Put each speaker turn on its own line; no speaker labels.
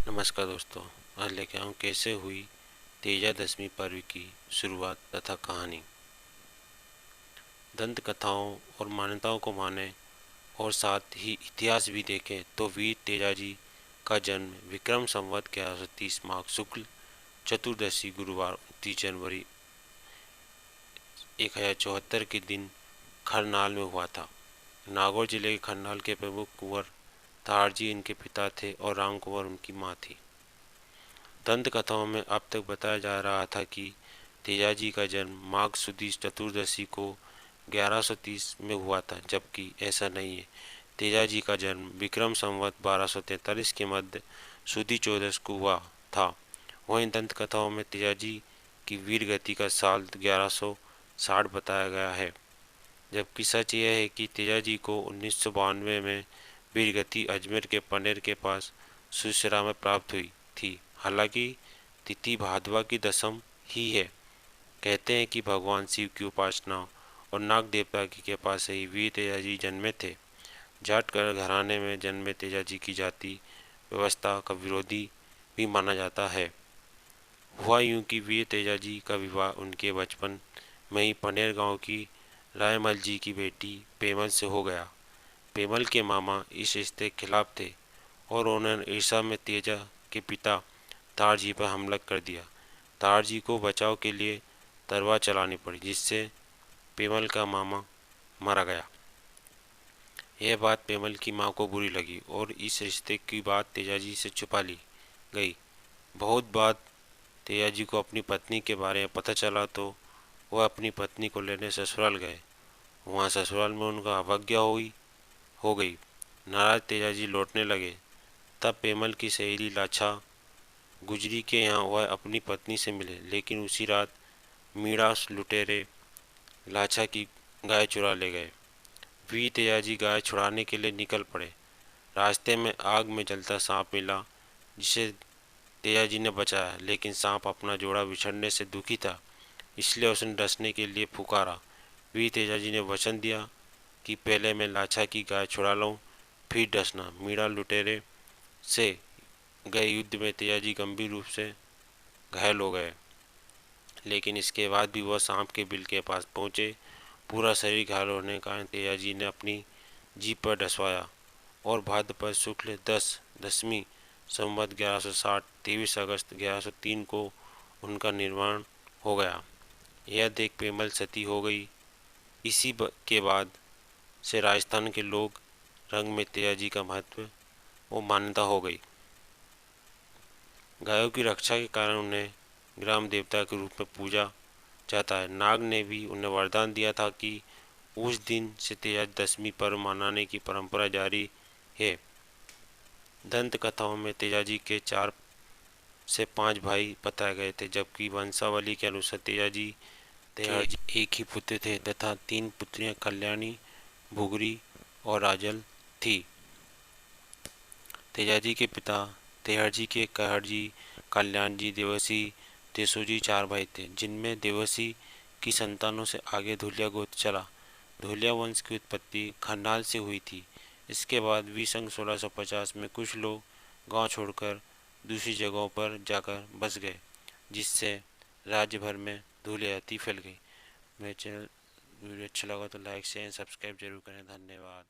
नमस्कार दोस्तों, आज लेके आऊँ कैसे हुई तेजा दशमी पर्व की शुरुआत तथा कहानी। दंत कथाओं और मान्यताओं को माने और साथ ही इतिहास भी देखें तो वीर तेजाजी का जन्म विक्रम संवत 1130 माघ शुक्ल चतुर्दशी गुरुवार 29 जनवरी 1074 के दिन खरनाल में हुआ था। नागौर जिले के खरनाल के प्रमुख कुंवर तारजी इनके पिता थे और राम कुंवर उनकी माँ थी। दंत कथाओं में अब तक बताया जा रहा था कि तेजाजी का जन्म माघ सुदी चतुर्दशी को 1130 में हुआ था, जबकि ऐसा नहीं है। तेजाजी का जन्म विक्रम संवत 1243 के मध्य सुदी चौदस को हुआ था। वहीं दंत कथाओं में तेजाजी की वीर गति का साल 1160 बताया गया है, जबकि सच यह है कि तेजाजी को 1992 में वीर गति अजमेर के पनेर के पास सुसरा में प्राप्त हुई थी। हालांकि तिथि भादवा की दशम ही है। कहते हैं कि भगवान शिव की उपासना और नाग देवता की कृपा से ही वीर तेजाजी जन्मे थे। जाट घराने में जन्मे तेजाजी की जाति व्यवस्था का विरोधी भी माना जाता है। हुआ यूं कि वीर तेजाजी का विवाह उनके बचपन में ही पनेर गांव की रायमल जी की बेटी पेमल से हो गया। पेमल के मामा इस रिश्ते के खिलाफ थे और उन्होंने ईर्ष्या में तेजा के पिता तारजी पर हमला कर दिया। तारजी को बचाव के लिए तलवार चलानी पड़ी, जिससे पेमल का मामा मारा गया। यह बात पेमल की मां को बुरी लगी और इस रिश्ते की बात तेजाजी से छुपा ली गई। बहुत बाद तेजाजी को अपनी पत्नी के बारे में पता चला तो वह अपनी पत्नी को लेने ससुराल गए। वहाँ ससुराल में उनका अवज्ञा हो गई। नाराज तेजाजी लौटने लगे। तब पेमल की सहेली लाछा गुजरी के यहाँ वह अपनी पत्नी से मिले, लेकिन उसी रात मीणा लुटेरे लाछा की गाय चुरा ले गए। वीर तेजाजी गाय छुड़ाने के लिए निकल पड़े। रास्ते में आग में जलता सांप मिला, जिसे तेजाजी ने बचाया, लेकिन सांप अपना जोड़ा बिछड़ने से दुखी था, इसलिए उसने डसने के लिए पुकारा। वीर तेजाजी ने वचन दिया कि पहले मैं लाछा की गाय छुड़ा लूँ, फिर डसना। मीणा लुटेरे से गए युद्ध में तेजाजी गंभीर रूप से घायल हो गए, लेकिन इसके बाद भी वह सांप के बिल के पास पहुंचे। पूरा शरीर घायल होने के कारण तेजाजी ने अपनी जीभ पर डसवाया और भाद्रपद शुक्ल दशमी संवत 1160 23 अगस्त 1103 को उनका निर्माण हो गया। यह देख पेमल सती हो गई। के बाद से राजस्थान के लोग रंग में तेजाजी का महत्व और मान्यता हो गई। गायों की रक्षा के कारण उन्हें ग्राम देवता के रूप में पूजा जाता है। नाग ने भी उन्हें वरदान दिया था कि उस दिन से तेजाजी दशमी पर्व मनाने की परंपरा जारी है। दंत कथाओं में तेजाजी के 4 से 5 भाई बताए गए थे, जबकि वंशावली के अनुसार तेजाजी एक ही पुत्र थे तथा 3 पुत्रियां कल्याणी, भुगरी और राजल थी। तेजाजी के पिता तेहरजी के कहरजी, कल्याणजी, देवसी, तेसोजी 4 भाई थे, जिनमें देवसी की संतानों से आगे धुलिया गोत्र चला। धुलिया वंश की उत्पत्ति खरनाल से हुई थी। इसके बाद विसंग 1650 में कुछ लोग गांव छोड़कर दूसरी जगहों पर जाकर बस गए, जिससे राज्य भर में धूलिया जाति फैल गई। मेरे चैनल वीडियो अच्छा लगा तो लाइक शेयर सब्सक्राइब जरूर करें। धन्यवाद।